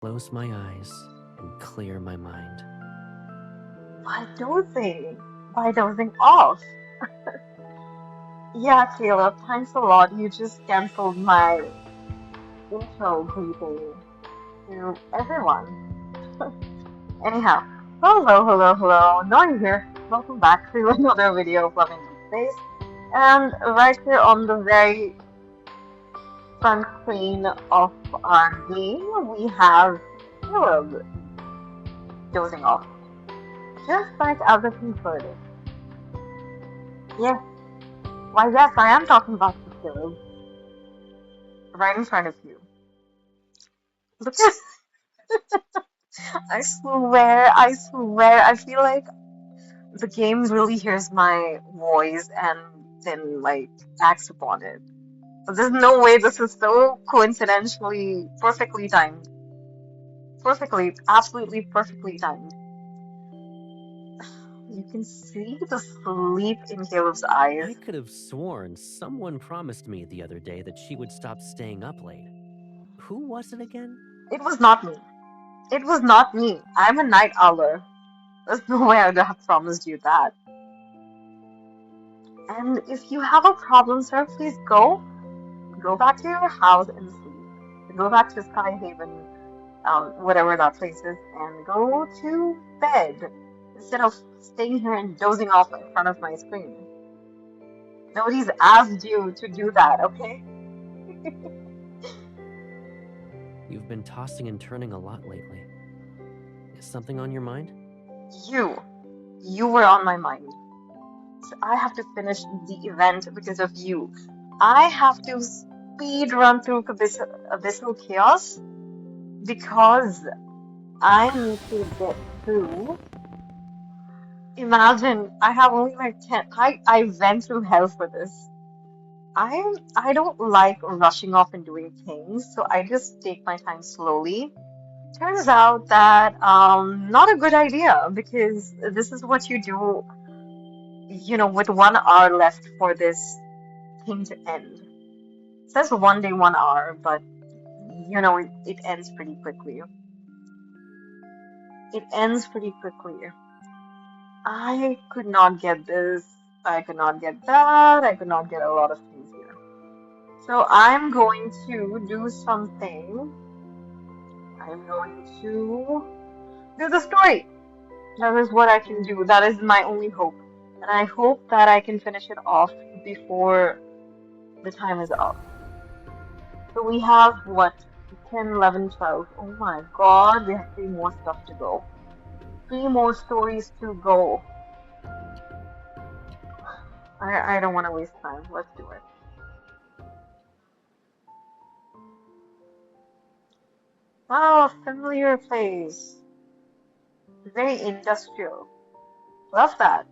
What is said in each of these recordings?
Close my eyes and clear my mind. By dozing. By dozing off. Yeah, Caleb, thanks a lot. You just canceled my intro greeting to everyone. Anyhow, hello. Nori here. Welcome back to another video of Loving Deep Space. And right here on the very front screen of our game, we have Caleb dozing off. Just like as if you've heard it. Yes, why yes, I am talking about you, Caleb. Right in front of you. Look at I swear, I feel like the game really hears my voice and then like acts upon it. But there's no way this is so coincidentally perfectly timed. Perfectly, absolutely perfectly timed. You can see the sleep in Caleb's eyes. I could have sworn someone promised me the other day that she would stop staying up late. Who was it again? It was not me. It was not me. I'm a night owler. There's no way I would have promised you that. And if you have a problem, sir, please go back to your house and sleep. Go back to Sky Haven, whatever that place is, and go to bed instead of staying here and dozing off in front of my screen. Nobody's asked you to do that, okay? You've been tossing and turning a lot lately. Is something on your mind? You were on my mind. So I have to finish the event because of you. I have to speed run through Abyssal Chaos because I need to get through. Imagine, I have only like 10. I went through hell for this. I don't like rushing off and doing things, so I just take my time slowly. Turns out that not a good idea because this is what you do, with 1 hour left for this thing to end. It says 1 day, 1 hour, but it ends pretty quickly. It ends pretty quickly. I could not get this. I could not get that. I could not get a lot of things here. So I'm going to do something. I'm going to do the story. That is what I can do. That is my only hope. And I hope that I can finish it off before the time is up. So we have what? 10, 11, 12. Oh my god, we have 3 more stuff to go. 3 more stories to go. I don't want to waste time. Let's do it. Wow, a familiar place. Very industrial. Love that.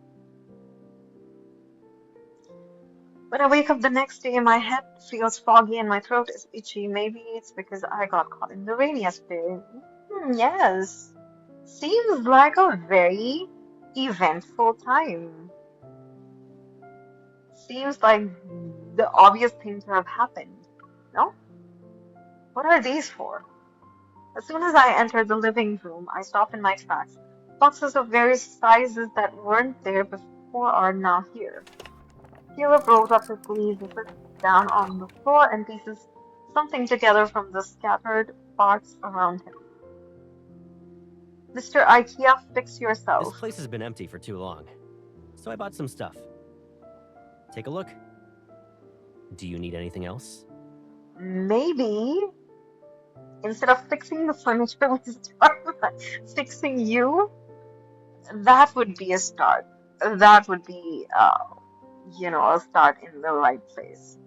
When I wake up the next day, my head feels foggy and my throat is itchy. Maybe it's because I got caught in the rain yesterday. Yes. Seems like a very eventful time. Seems like the obvious thing to have happened. No? What are these for? As soon as I enter the living room, I stop in my tracks. Boxes of various sizes that weren't there before are now here. Caleb rolls up his sleeves and sits down on the floor and pieces something together from the scattered parts around him. Mr. IKEA, fix This yourself. place has been empty for too long, so I bought some stuff. Take a look. Do you need anything else? Maybe instead of fixing the furniture, we start by fixing you. That would be a start. That would be, a start in the right place.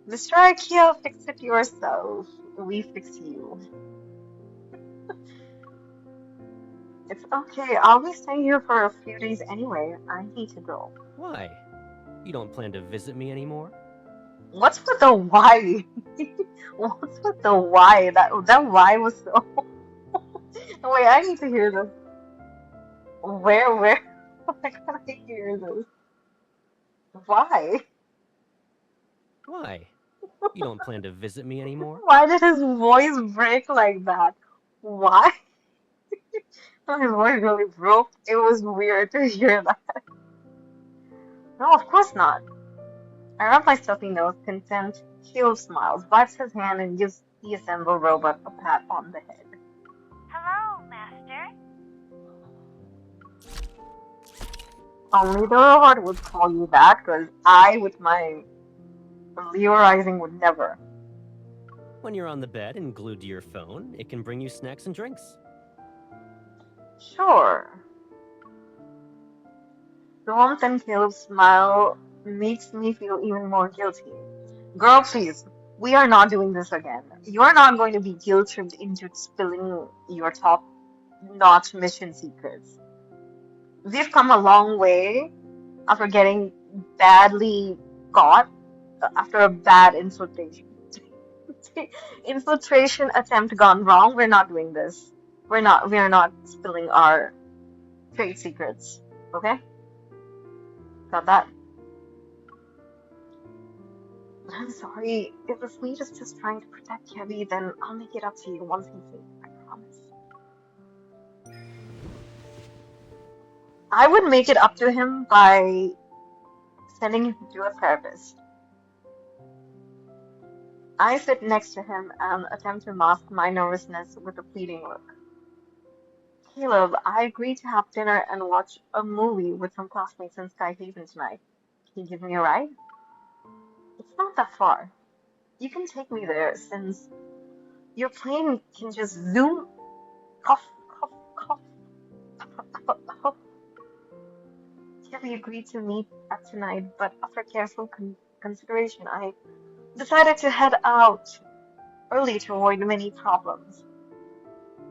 Mr. IKEA, fix it yourself. We fix you. It's okay. I'll be staying here for a few days anyway. I need to go. Why? You don't plan to visit me anymore? What's with the why? What's with the why? That why was so. Wait, I need to hear this. Where? Why can't I hear this? Why? Why? You don't plan to visit me anymore? Why did his voice break like that? Why? His voice really broke. It was weird to hear that. No, of course not. I rub my stuffy nose, content. Caleb smiles, wipes his hand, and gives the assembled robot a pat on the head. Hello, Master. Only the robot would call you that, because I, with my Leo Rising, would never. When you're on the bed and glued to your phone, it can bring you snacks and drinks. Sure. The warmth in Caleb's smile makes me feel even more guilty. Girl, please, we are not doing this again. You are not going to be guilt-tripped into spilling your top-notch mission secrets. We've come a long way after getting badly caught after a bad infiltration. Infiltration attempt gone wrong. We're not doing this. We are not spilling our trade secrets. Okay? Got that? I'm sorry. If the fleet is just trying to protect Kevy, then I'll make it up to you once he's safe. I promise. I would make it up to him by sending him to a therapist. I sit next to him and attempt to mask my nervousness with a pleading look. Caleb, I agreed to have dinner and watch a movie with some classmates in Skyhaven tonight. Can you give me a ride? It's not that far. You can take me there since your plane can just zoom. Cough, cough, cough. Kelly agreed to meet at tonight, but after careful consideration, I decided to head out early to avoid many problems.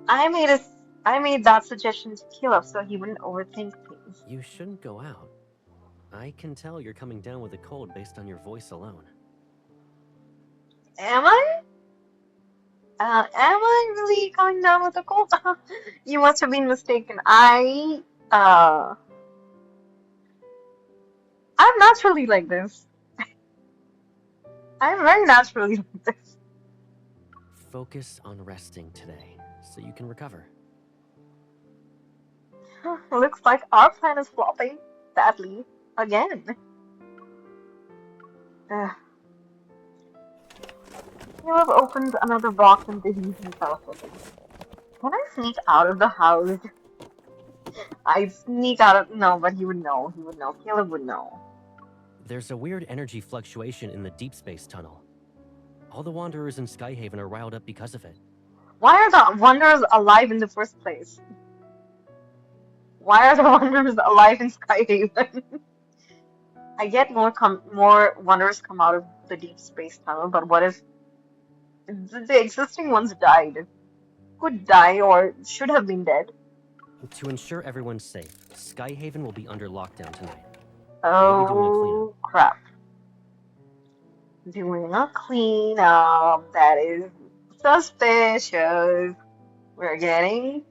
I made a, I made that suggestion to Caleb so he wouldn't overthink things. You shouldn't go out. I can tell you're coming down with a cold based on your voice alone. Am I? Am I really coming down with a cold? You must have been mistaken. I'm naturally like this. I'm very naturally like this. Focus on resting today, so you can recover. Looks like our plan is flopping badly again. Ugh. Caleb opens another box and busies himself with it. Can I sneak out of the house? I sneak out of no, but he would know. He would know. Caleb would know. There's a weird energy fluctuation in the Deepspace tunnel. All the Wanderers in Skyhaven are riled up because of it. Why are the Wanderers alive in the first place? Why are the Wanderers alive in Skyhaven? I get more Wanderers come out of the deep space tunnel, but what if the existing ones died? Could die or should have been dead. To ensure everyone's safe, Skyhaven will be under lockdown tonight. Oh crap. Doing a cleanup. That is suspicious. We're getting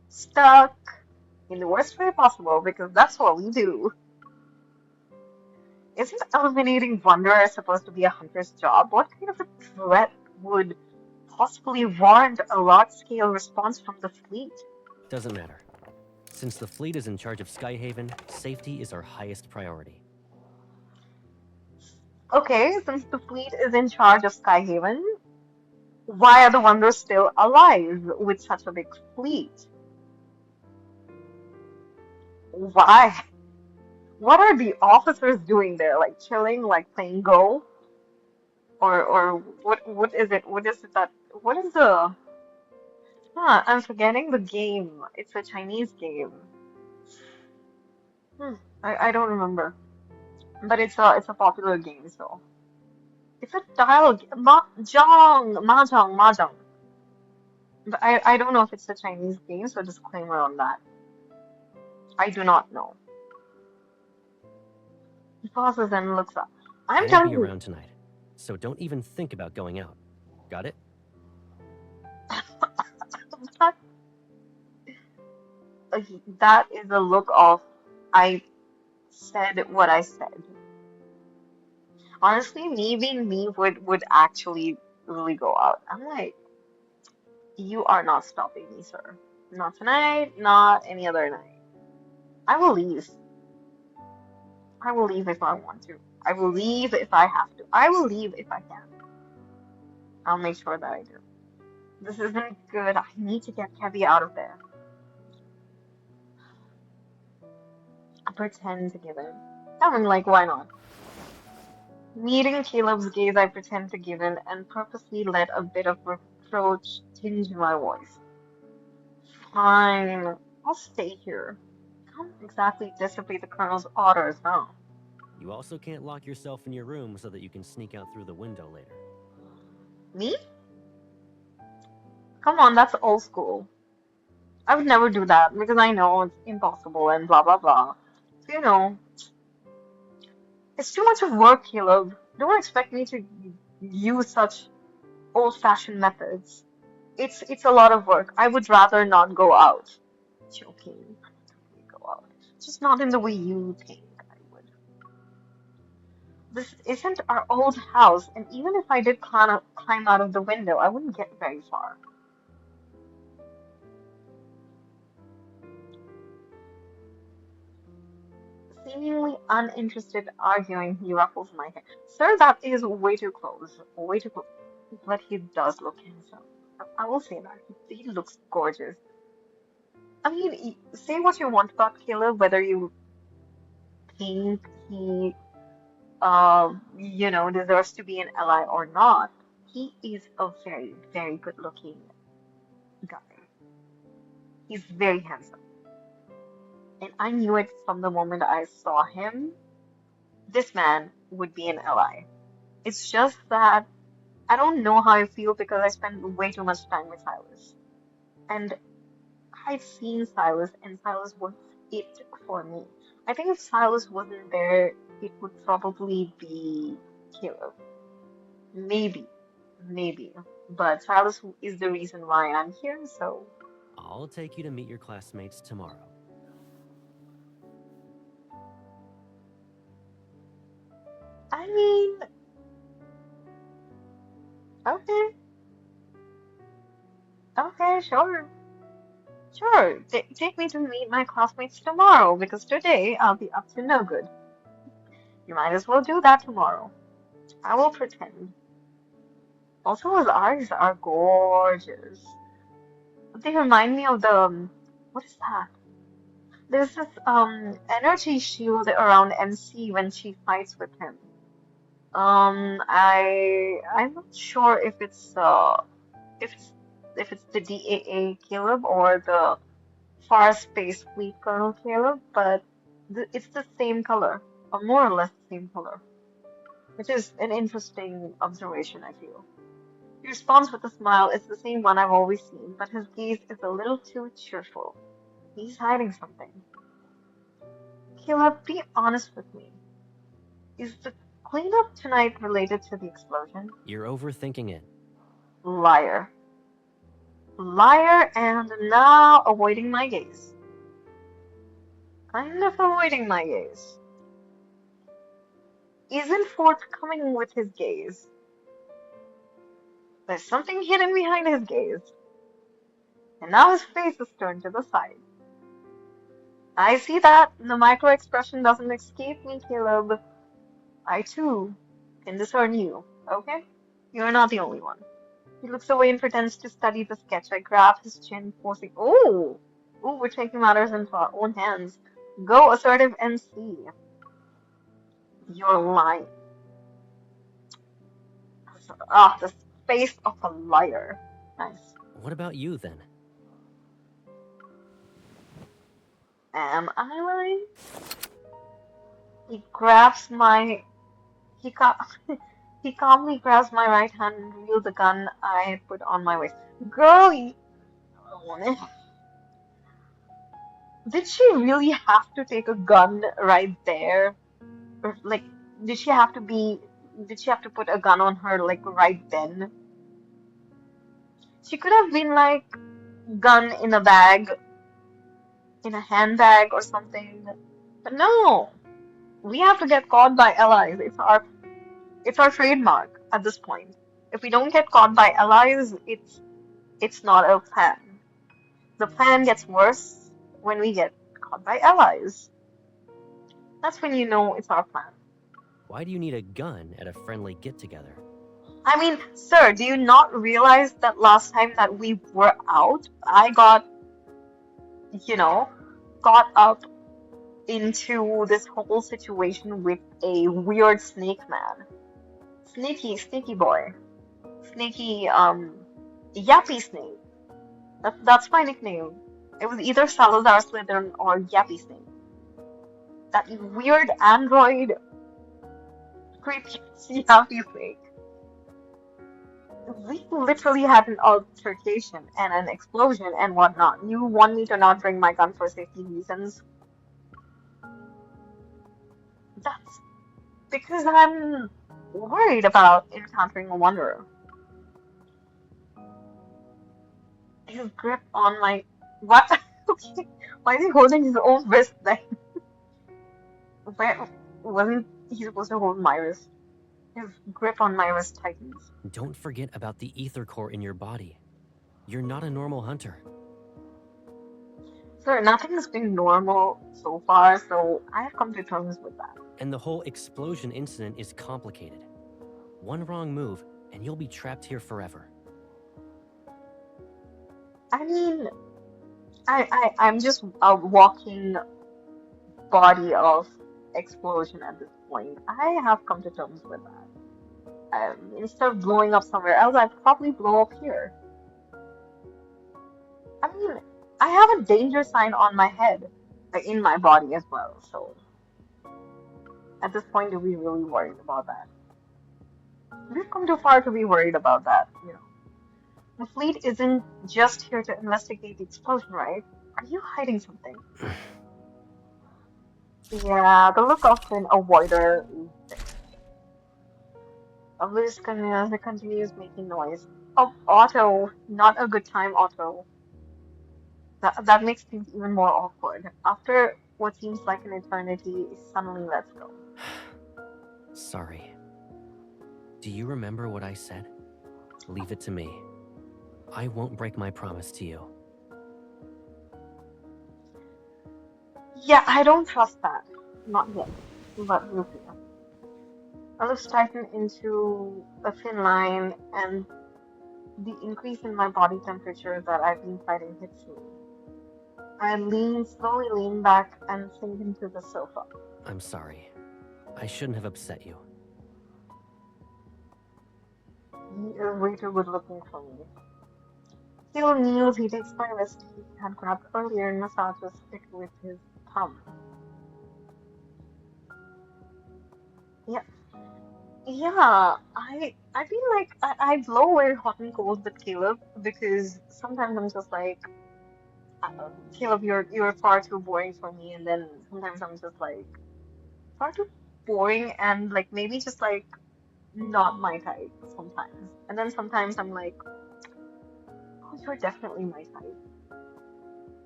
stuck in the worst way possible because that's what we do. Isn't eliminating Wanderer supposed to be a hunter's job? What kind of a threat would possibly warrant a large-scale response from the fleet? Doesn't matter. Since the fleet is in charge of Skyhaven, safety is our highest priority. Okay, since the fleet is in charge of Skyhaven, why are the Wanderers still alive with such a big fleet? Why? What are the officers doing there? Like chilling, like playing Go? Or what is it? What is it that what is the I'm forgetting the game. It's a Chinese game. I don't remember. But it's a popular game, so it's a dialogue mahjong. But I don't know if it's a Chinese game, so disclaimer on that. I do not know. He pauses and looks up. I won't be around tonight, so don't even think about going out. Got it? That is a look of I said what I said. Honestly, me being me would actually really go out. I'm like, you are not stopping me, sir. Not tonight, not any other night. I will leave. I will leave if I want to. I will leave if I have to. I will leave if I can. I'll make sure that I do. This isn't good. I need to get Kevy out of there. I pretend to give in. I mean, like, why not? Meeting Caleb's gaze, I pretend to give in and purposely let a bit of reproach tinge my voice. Fine, I'll stay here. Can't exactly disobey the Colonel's orders, huh? You also can't lock yourself in your room so that you can sneak out through the window later. Me? Come on, that's old school. I would never do that because I know it's impossible and blah blah blah. So, it's too much of work, Caleb. Don't expect me to use such old-fashioned methods. It's a lot of work. I would rather not go out. Joking. We go out. Just not in the way you think I would. This isn't our old house, and even if I did climb out of the window, I wouldn't get very far. Seemingly uninterested arguing, he ruffles my hair. Sir, that is way too close. Way too close. But he does look handsome. I will say that. He looks gorgeous. I mean, say what you want about Caleb, whether you think he, deserves to be an ally or not. He is a very, very good looking guy. He's very handsome. And I knew it from the moment I saw him. This man would be an ally. It's just that I don't know how I feel because I spend way too much time with Silas. And I've seen Silas, and Silas was it for me. I think if Silas wasn't there, it would probably be Caleb. Maybe, maybe. But Silas is the reason why I'm here, so. I'll take you to meet your classmates tomorrow. I mean, okay. Okay, sure. Sure, take me to meet my classmates tomorrow, because today I'll be up to no good. You might as well do that tomorrow. I will pretend. Also, his eyes are gorgeous. They remind me of what is that? There's this energy shield around MC when she fights with him. I'm not sure if it's if it's the DAA Caleb or the Far Space Fleet Colonel Caleb, but it's the same color, or more or less the same color, which is an interesting observation, I feel. He responds with a smile. It's the same one I've always seen, but his gaze is a little too cheerful. He's hiding something. Caleb, be honest with me. Is the cleanup tonight related to the explosion? You're overthinking it. Liar. Liar, and now avoiding my gaze. Kind of avoiding my gaze. Isn't forthcoming with his gaze. There's something hidden behind his gaze. And now his face is turned to the side. I see that. The micro expression doesn't escape me, Caleb. I too can discern you, okay? You're not the only one. He looks away and pretends to study the sketch. I grab his chin, forcing. Ooh! Ooh, we're taking matters into our own hands. Go, assertive MC. You're lying. Ah, the face of a liar. Nice. What about you then? Am I lying? He grabs my. He ca he calmly grabs my right hand and reveals the gun I had put on my waist. Girl, I don't want it. Did she really have to take a gun right there? Or, like, did she have to be? Did she have to put a gun on her like right then? She could have been like gun in a bag, in a handbag or something. But no, we have to get caught by allies. It's our It's our trademark at this point. If we don't get caught by allies, it's not a plan. The plan gets worse when we get caught by allies. That's when you know it's our plan. Why do you need a gun at a friendly get-together? I mean, sir, do you not realize that last time that we were out, I got, caught up into this whole situation with a weird snake man. Sneaky boy. Sneaky, Yappy Snake. That's my nickname. It was either Salazar Slytherin or Yappy Snake. That weird android creepy Yappy Snake. We literally had an altercation and an explosion and whatnot. You want me to not bring my gun for safety reasons? That's because I'm worried about encountering a wanderer. His grip on my... What? Okay. Why is he holding his own wrist then? Where wasn't he supposed to hold my wrist? His grip on my wrist tightens. Don't forget about the ether core in your body. You're not a normal hunter. Sir, nothing has been normal so far, so I have come to terms with that. And the whole explosion incident is complicated. One wrong move, and you'll be trapped here forever. I mean, I'm just a walking body of explosion at this point. I have come to terms with that. Instead of blowing up somewhere else, I'd probably blow up here. I mean, I have a danger sign on my head, in my body as well, so at this point, are we really worried about that? We've come too far to be worried about that, The fleet isn't just here to investigate the explosion, right? Are you hiding something? Yeah, the look of an avoider is there. Obelisk continues making noise. Oh, Otto. Not a good time, Otto. That makes things even more awkward. After what seems like an eternity, suddenly let's go. Sorry. Do you remember what I said? Leave it to me. I won't break my promise to you. Yeah, I don't trust that. Not yet. But we'll see. My lips tighten into a thin line, and the increase in my body temperature that I've been fighting hits me. I slowly lean back and sink into the sofa. I'm sorry. I shouldn't have upset you. He is way too good looking for me. Still kneels, he takes my wrist he had grabbed earlier and massages it with his thumb. Yeah. Yeah, I feel like I blow away hot and cold with Caleb because sometimes I'm just like, Caleb, you're far too boring for me, and then sometimes I'm just like far too boring and like maybe just like not my type sometimes. And then sometimes I'm like, oh, you're definitely my type.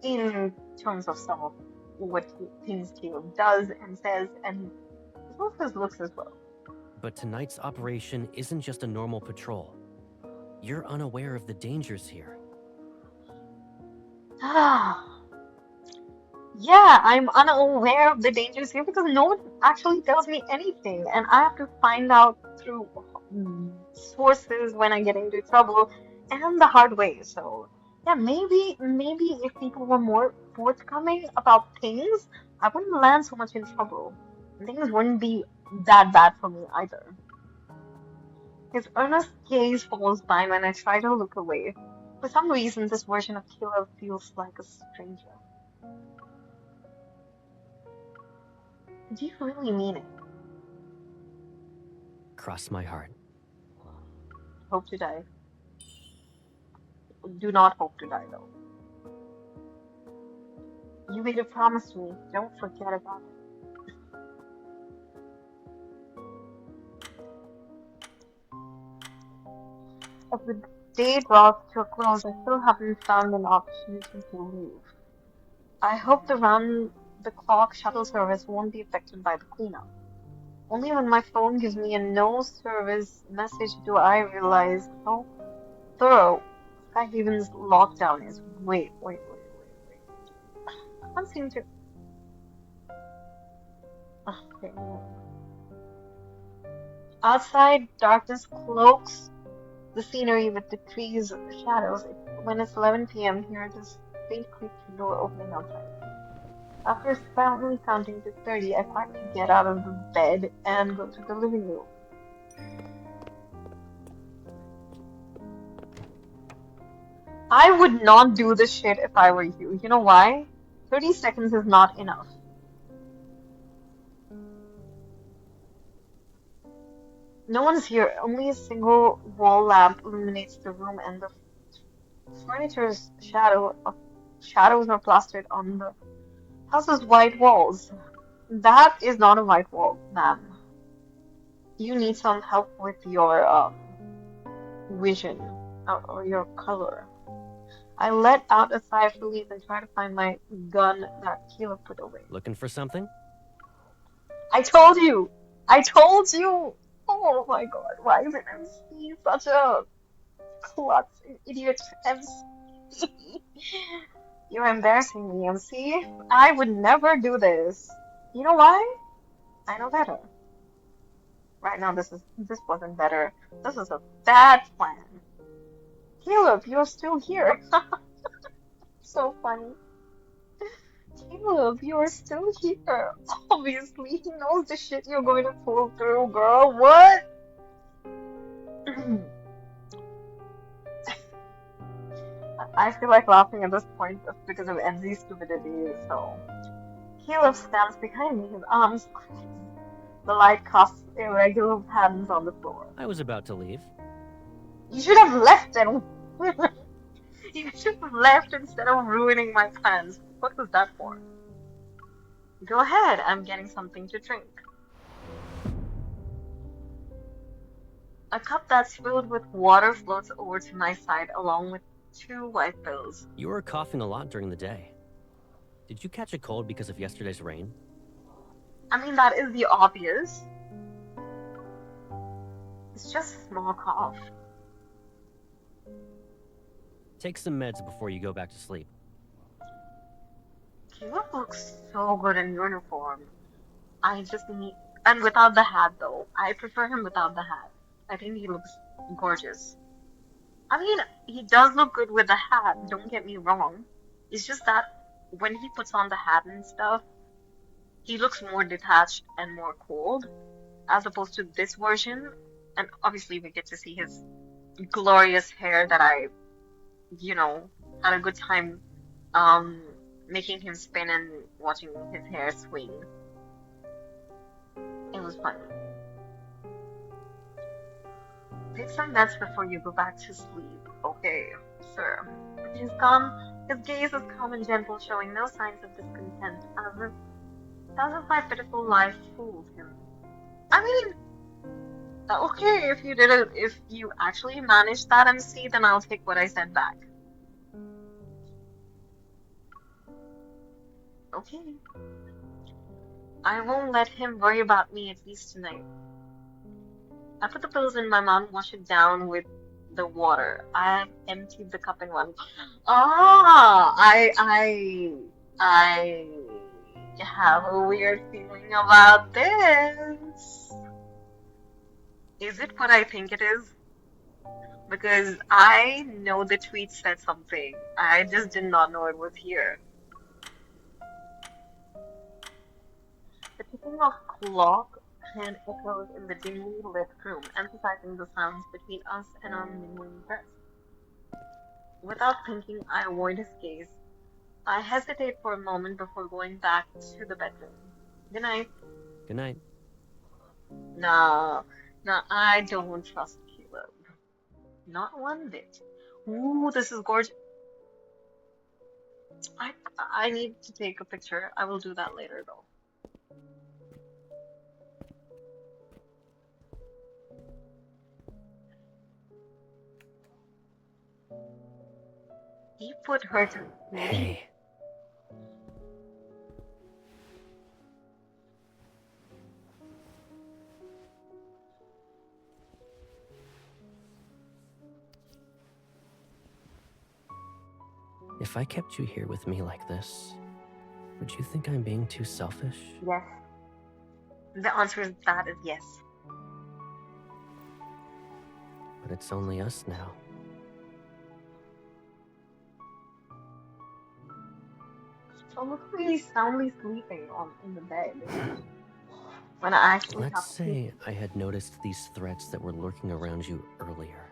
In terms of some of what things Caleb does and says, and some of his looks as well. But tonight's operation isn't just a normal patrol. You're unaware of the dangers here. Yeah, I'm unaware of the dangers here because no one actually tells me anything, and I have to find out through sources when I get into trouble and the hard way. So, yeah, maybe if people were more forthcoming about things, I wouldn't land so much in trouble. Things wouldn't be that bad for me either. His earnest gaze falls by when I try to look away. For some reason, this version of Caleb feels like a stranger. Do you really mean it? Cross my heart. Hope to die. Do not hope to die, though. You made a promise to me. Don't forget about it. As the day draws to a close, I still haven't found an opportunity to leave. I hope the round-the-clock shuttle service won't be affected by the cleanup. Only when my phone gives me a no service message do I realize how thorough Skyhaven's lockdown is. Wait. I can't seem to. Okay. Outside, darkness cloaks the scenery with the trees' shadows. When it's 11 p.m. here, there's faint creaking door opening outside. After silently counting to 30, I finally get out of the bed and go to the living room. I would not do this shit if I were you. You know why? 30 seconds is not enough. No one's here. Only a single wall lamp illuminates the room, and the furniture's shadows are plastered on the house's white walls. That is not a white wall, ma'am. You need some help with your vision or your color. I let out a sigh of relief and try to find my gun that Caleb put away. Looking for something? I told you! I told you! Oh my god, why is it MC such a klutz, an idiot MC? You're embarrassing me, MC. I would never do this. You know why? I know better. Right now, this wasn't better. This is a bad plan. Caleb, you're still here. So funny. Caleb, you're still here. Obviously, he knows the shit you're going to pull through, girl. What? I feel like laughing at this point just because of MZ's stupidity, so. Caleb stands behind me, his arms crossed. The light casts irregular patterns on the floor. I was about to leave. You should have left and you should have left instead of ruining my plans. What was that for? Go ahead, I'm getting something to drink. A cup that's filled with water floats over to my side along with 2 white pills. You were coughing a lot during the day. Did you catch a cold because of yesterday's rain? I mean, that is the obvious. It's just a small cough. Take some meds before you go back to sleep. Caleb looks so good in uniform. I just need... And without the hat, though. I prefer him without the hat. I think he looks gorgeous. I mean, he does look good with the hat, don't get me wrong. It's just that when he puts on the hat and stuff, he looks more detached and more cold, as opposed to this version. And obviously we get to see his glorious hair that I, had a good time making him spin and watching his hair swing. It was fun. Take some meds before you go back to sleep, okay, sir. His gaze is calm and gentle, showing no signs of discontent, as if my pitiful life fooled him. I mean, okay, if you actually managed that MC, then I'll take what I said back. Okay. I won't let him worry about me, at least tonight. I put the pills in my mouth and wash it down with the water. I emptied the cup in one. I have a weird feeling about this. Is it what I think it is? Because I know the tweet said something. I just did not know it was here. The ticking of clock hand echoes in the dimly lit room, emphasizing the sounds between us and our mingling breaths. Without thinking, I avoid his gaze. I hesitate for a moment before going back to the bedroom. Good night. Good night. No, I don't trust Caleb. Not one bit. Ooh, this is gorgeous. I need to take a picture. I will do that later, though. He put her to sleep. Hey. If I kept you here with me like this, would you think I'm being too selfish? Yes. The answer to that is yes. But it's only us now. So look really soundly sleeping in the bed. When I actually have Let's to say I had noticed these threats that were lurking around you earlier.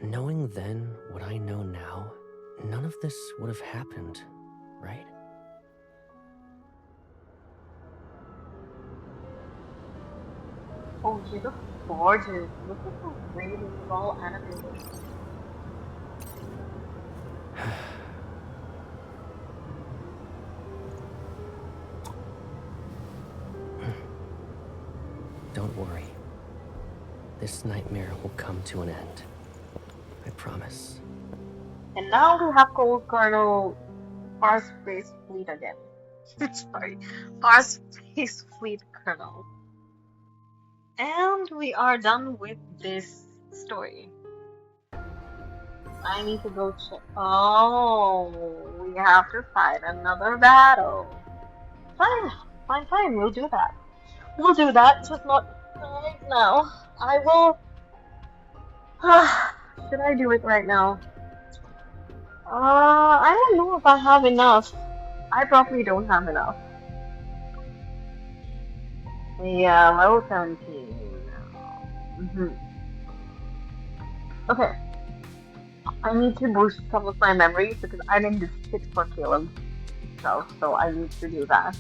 Knowing then what I know now, none of this would have happened, right? Oh, she looks gorgeous. Look at how great it's all animated. Don't worry. This nightmare will come to an end. I promise. And now we have Cold Colonel Far Space Fleet again. Sorry, Far Space Fleet Colonel. And we are done with this story. I need to go check. Oh, we have to fight another battle. Fine, fine, fine. We'll do that. We'll do that, just not right now. I will. Should I do it right now? I don't know if I have enough. I probably don't have enough. Yeah, level 17. Okay. I need to boost some of my memories because I didn't just sit for Caleb's stuff, so I need to do that.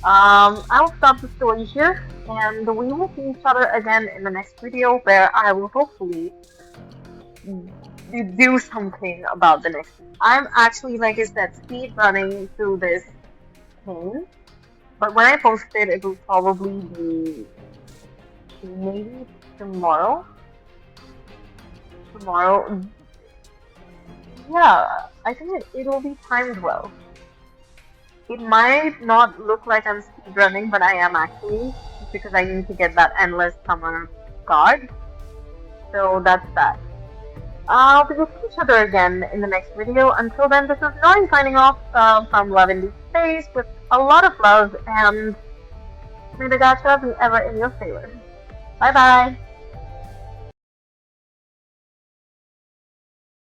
I'll stop the story here, and we will see each other again in the next video where I will hopefully do something about the next. I'm actually, like I said, speed running through this thing, but when I post it, it will probably be maybe tomorrow. Yeah, I think it will be timed well. It might not look like I'm speedrunning, but I am actually, because I need to get that endless summer card. So that's that. We will see each other again in the next video. Until then, this is Nori signing off from Loveanddeepspace with a lot of love, and may the gacha be ever in your favor. Bye bye!